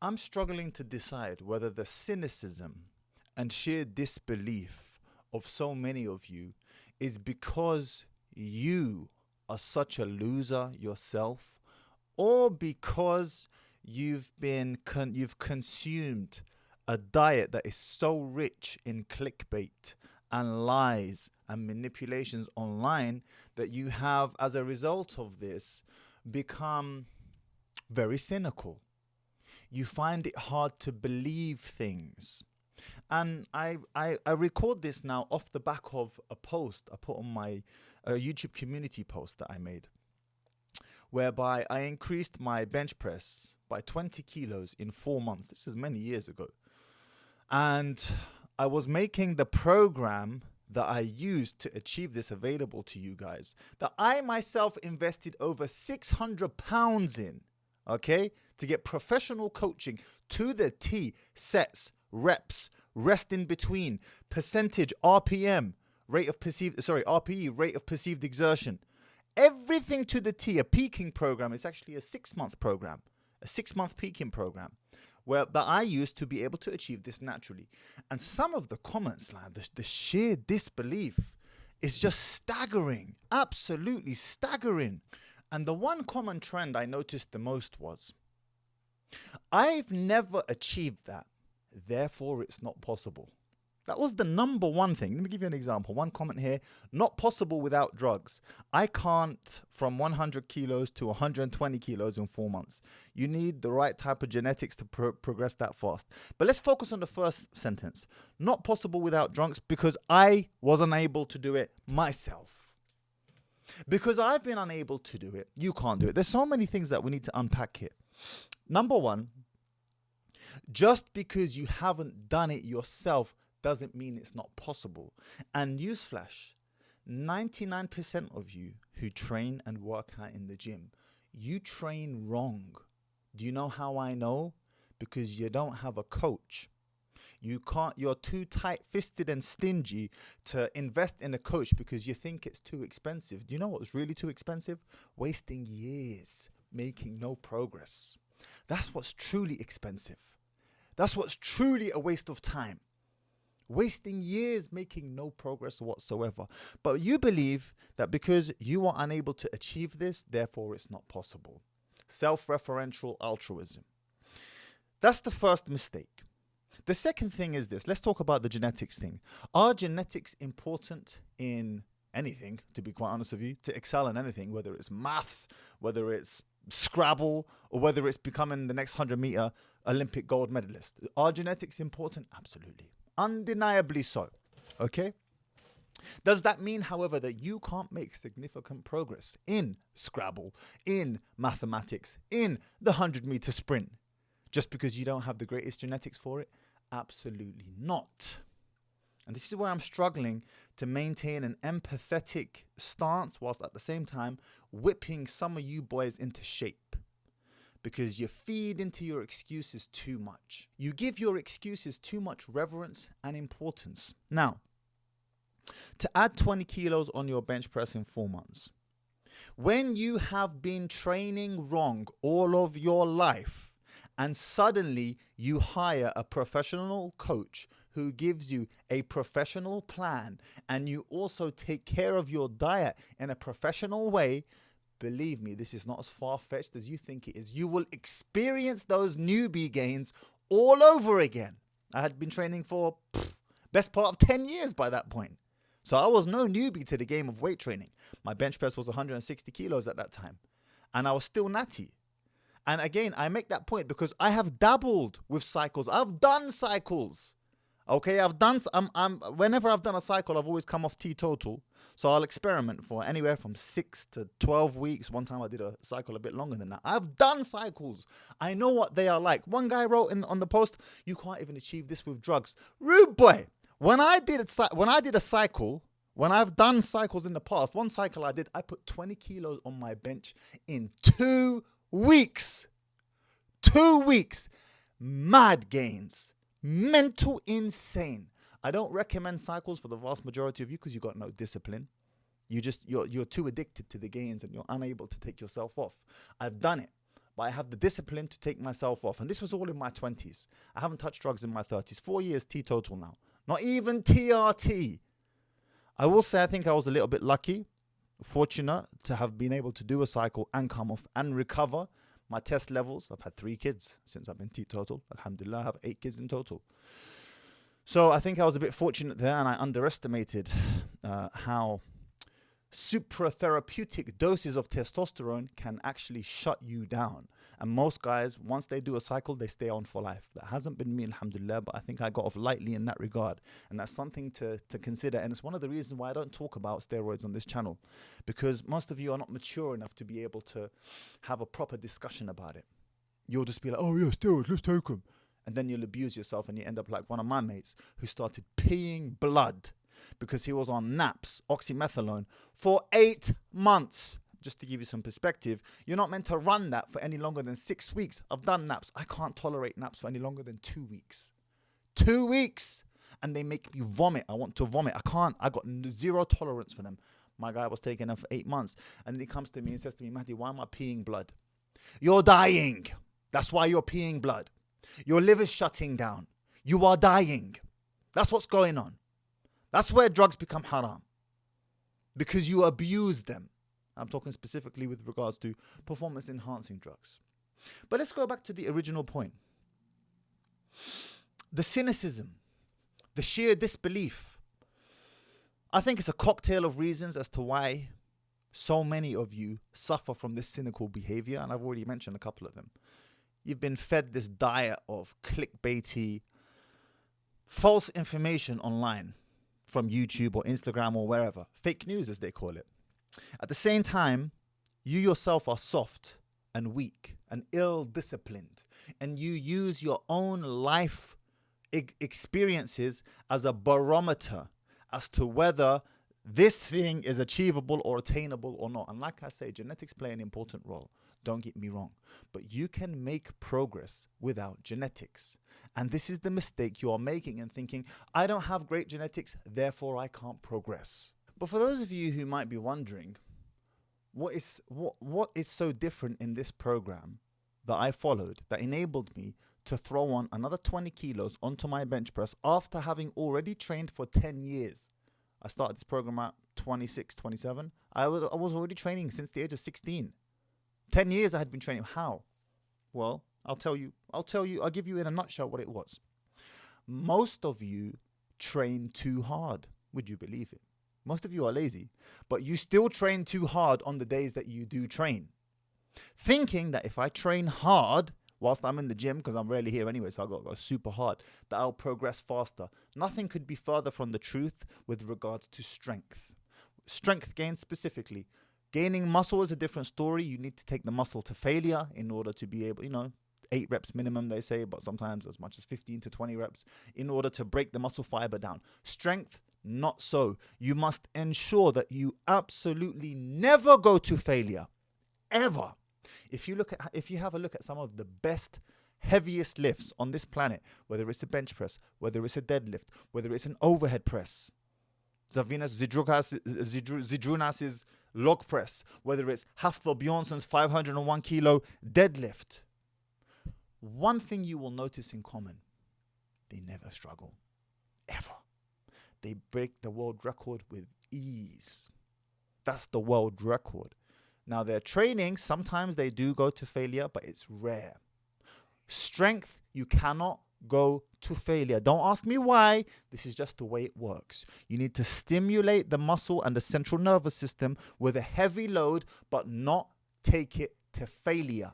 I'm struggling to decide whether the cynicism and sheer disbelief of so many of you is because you are such a loser yourself, or because you've consumed a diet that is so rich in clickbait and lies and manipulations online that you have, as a result of this, become very cynical. You find it hard to believe things. And I record this now off the back of a post I put on my YouTube community post that I made, whereby I increased my bench press by 20 kilos in 4 months. This is many years ago. And I was making the program that I used to achieve this available to you guys, that I myself invested over £600 in, okay, to get professional coaching to the T, sets, reps, rest in between, percentage, RPE, rate of perceived exertion. Everything to the T. A peaking program is actually a 6-month program, a 6-month peaking program, that I used to be able to achieve this naturally. And some of the comments, like the sheer disbelief is just staggering, absolutely staggering. And the one common trend I noticed the most was, I've never achieved that, therefore it's not possible. That was the number one thing. Let me give you an example. One comment here: not possible without drugs. I can't from 100 kilos to 120 kilos in 4 months. You need the right type of genetics to progress that fast. But let's focus on the first sentence. Not possible without drugs because I was unable to do it myself. Because I've been unable to do it, you can't do it. There's so many things that we need to unpack here. Number one, just because you haven't done it yourself doesn't mean it's not possible. And newsflash, 99% of you who train and work out in the gym, you train wrong. Do you know how I know? Because you don't have a coach. You're too tight-fisted and stingy to invest in a coach because you think it's too expensive. Do you know what's really too expensive? Wasting years making no progress. That's what's truly expensive. That's what's truly a waste of time. Wasting years making no progress whatsoever. But you believe that because you are unable to achieve this, therefore it's not possible. Self-referential altruism. That's the first mistake. The second thing is this. Let's talk about the genetics thing. Are genetics important in anything, to be quite honest with you, to excel in anything, whether it's maths, whether it's Scrabble, or whether it's becoming the next 100-meter Olympic gold medalist? Are genetics important? Absolutely. Undeniably so. Okay? Does that mean, however, that you can't make significant progress in Scrabble, in mathematics, in the 100-meter sprint, just because you don't have the greatest genetics for it? Absolutely not. And this is where I'm struggling to maintain an empathetic stance whilst at the same time whipping some of you boys into shape. Because you feed into your excuses too much. You give your excuses too much reverence and importance. Now, to add 20 kilos on your bench press in 4 months, when you have been training wrong all of your life, and suddenly you hire a professional coach who gives you a professional plan, and you also take care of your diet in a professional way, believe me, this is not as far-fetched as you think it is. You will experience those newbie gains all over again. I had been training for best part of 10 years by that point. So I was no newbie to the game of weight training. My bench press was 160 kilos at that time, and I was still natty. And again, I make that point because I have dabbled with cycles. I've done cycles. Okay, whenever I've done a cycle, I've always come off teetotal. So I'll experiment for anywhere from 6 to 12 weeks. One time I did a cycle a bit longer than that. I've done cycles. I know what they are like. One guy wrote on the post, "You can't even achieve this with drugs." Rude boy. When I've done cycles in the past, one cycle I put 20 kilos on my bench in 2 weeks. 2 weeks. Mad gains. Mental insane. I don't recommend cycles for the vast majority of you because you got no discipline. You're too addicted to the gains and you're unable to take yourself off. I've done it. but I have the discipline to take myself off. And this was all in my 20s. I haven't touched drugs in my 30s. 4 years teetotal now. Not even TRT. I will say I think I was a little bit lucky, fortunate to have been able to do a cycle and come off and recover my test levels. I've had 3 kids since I've been teetotal. Alhamdulillah, I have 8 kids in total. So I think I was a bit fortunate there, and I underestimated how supratherapeutic doses of testosterone can actually shut you down. And most guys, once they do a cycle, they stay on for life. That hasn't been me, alhamdulillah, but I think I got off lightly in that regard. And that's something to consider. And it's one of the reasons why I don't talk about steroids on this channel, because most of you are not mature enough to be able to have a proper discussion about it. You'll just be like, oh yeah, steroids, let's take them. And then you'll abuse yourself and you end up like one of my mates who started peeing blood because he was on naps, oxymethylone, for 8 months. Just to give you some perspective, you're not meant to run that for any longer than 6 weeks. I've done naps. I can't tolerate naps for any longer than 2 weeks. 2 weeks! And they make me vomit. I want to vomit. I can't. I got zero tolerance for them. My guy was taking them for 8 months. And he comes to me and says to me, Mahdi, why am I peeing blood? You're dying. That's why you're peeing blood. Your liver's shutting down. You are dying. That's what's going on. That's where drugs become haram. Because you abuse them. I'm talking specifically with regards to performance-enhancing drugs. But let's go back to the original point. The cynicism, the sheer disbelief. I think it's a cocktail of reasons as to why so many of you suffer from this cynical behavior, and I've already mentioned a couple of them. You've been fed this diet of clickbaity, false information online from YouTube or Instagram or wherever. Fake news, as they call it. At the same time, you yourself are soft and weak and ill-disciplined, and you use your own life experiences as a barometer as to whether this thing is achievable or attainable or not. And like I say, genetics play an important role. Don't get me wrong. But you can make progress without genetics. And this is the mistake you are making and thinking, I don't have great genetics, therefore I can't progress. But for those of you who might be wondering, what is so different in this program that I followed that enabled me to throw on another 20 kilos onto my bench press after having already trained for 10 years? I started this program at 26, 27. I was already training since the age of 16. 10 years I had been training. How? Well, I'll give you in a nutshell what it was. Most of you train too hard. Would you believe it? Most of you are lazy, but you still train too hard on the days that you do train. Thinking that if I train hard whilst I'm in the gym, because I'm rarely here anyway, so I've got to go super hard, that I'll progress faster. Nothing could be further from the truth with regards to strength. Strength gain specifically. Gaining muscle is a different story. You need to take the muscle to failure in order to be able, 8 reps minimum, they say, but sometimes as much as 15 to 20 reps in order to break the muscle fiber down. Strength, not so. You must ensure that you absolutely never go to failure, ever. If you have a look at some of the best, heaviest lifts on this planet, whether it's a bench press, whether it's a deadlift, whether it's an overhead press, Zavinas Zidrunas's log press, whether it's Hafthor Bjornsson's 501 kilo deadlift, one thing you will notice in common, they never struggle, ever. They break the world record with ease. That's the world record. Now, their training, sometimes they do go to failure, but it's rare. Strength, you cannot go to failure. Don't ask me why. This is just the way it works. You need to stimulate the muscle and the central nervous system with a heavy load, but not take it to failure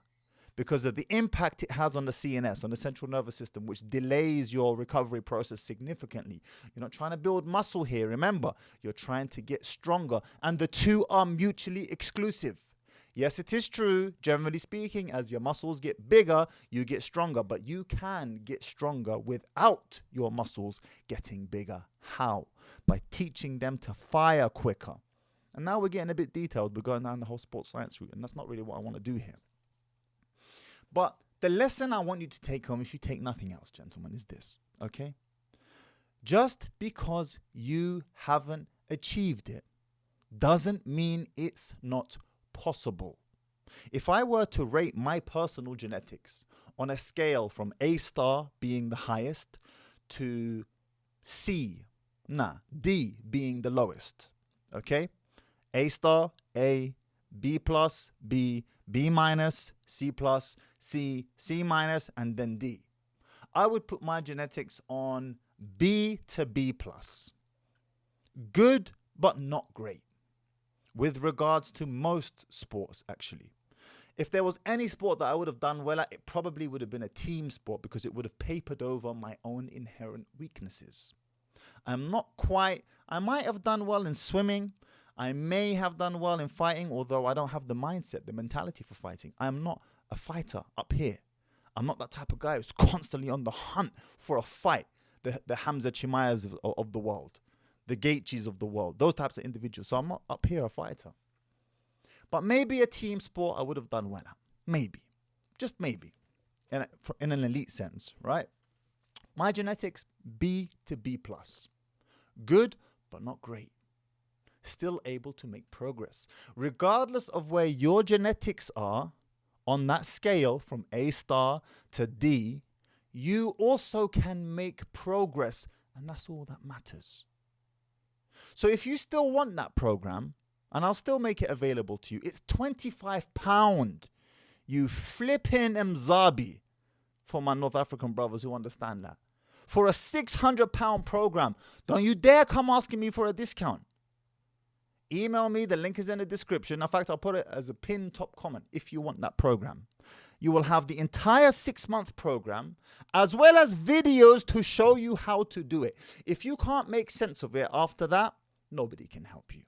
because of the impact it has on the CNS, on the central nervous system, which delays your recovery process significantly. You're not trying to build muscle here. Remember, you're trying to get stronger, and the two are mutually exclusive. Yes, it is true, generally speaking, as your muscles get bigger, you get stronger, but you can get stronger without your muscles getting bigger. How? By teaching them to fire quicker. And now we're getting a bit detailed. We're going down the whole sports science route, and that's not really what I want to do here. But the lesson I want you to take home, if you take nothing else, gentlemen, is this, okay? Just because you haven't achieved it doesn't mean it's not possible. If I were to rate my personal genetics on a scale from A star being the highest to D being the lowest, okay? A star, A, B plus, B minus, C plus, C minus, and then D. I would put my genetics on B to B plus. Good, but not great. With regards to most sports, actually. If there was any sport that I would have done well at, it probably would have been a team sport because it would have papered over my own inherent weaknesses. I might have done well in swimming. I may have done well in fighting, although I don't have the mindset, the mentality for fighting. I am not a fighter up here. I'm not that type of guy who's constantly on the hunt for a fight. The Hamza Chimaevs of the world, the Gaethjes of the world, those types of individuals. So I'm not up here a fighter. But maybe a team sport I would have done well at. Maybe. Just maybe. In an elite sense, right? My genetics, B to B plus. Good, but not great. Still able to make progress. Regardless of where your genetics are on that scale from A star to D, you also can make progress, and that's all that matters. So if you still want that program, and I'll still make it available to you, it's £25. You flipping Mzabi, for my North African brothers who understand that. For a £600 program, don't you dare come asking me for a discount. Email me, the link is in the description. In fact, I'll put it as a pinned top comment if you want that program. You will have the entire 6-month program, as well as videos to show you how to do it. If you can't make sense of it after that, nobody can help you.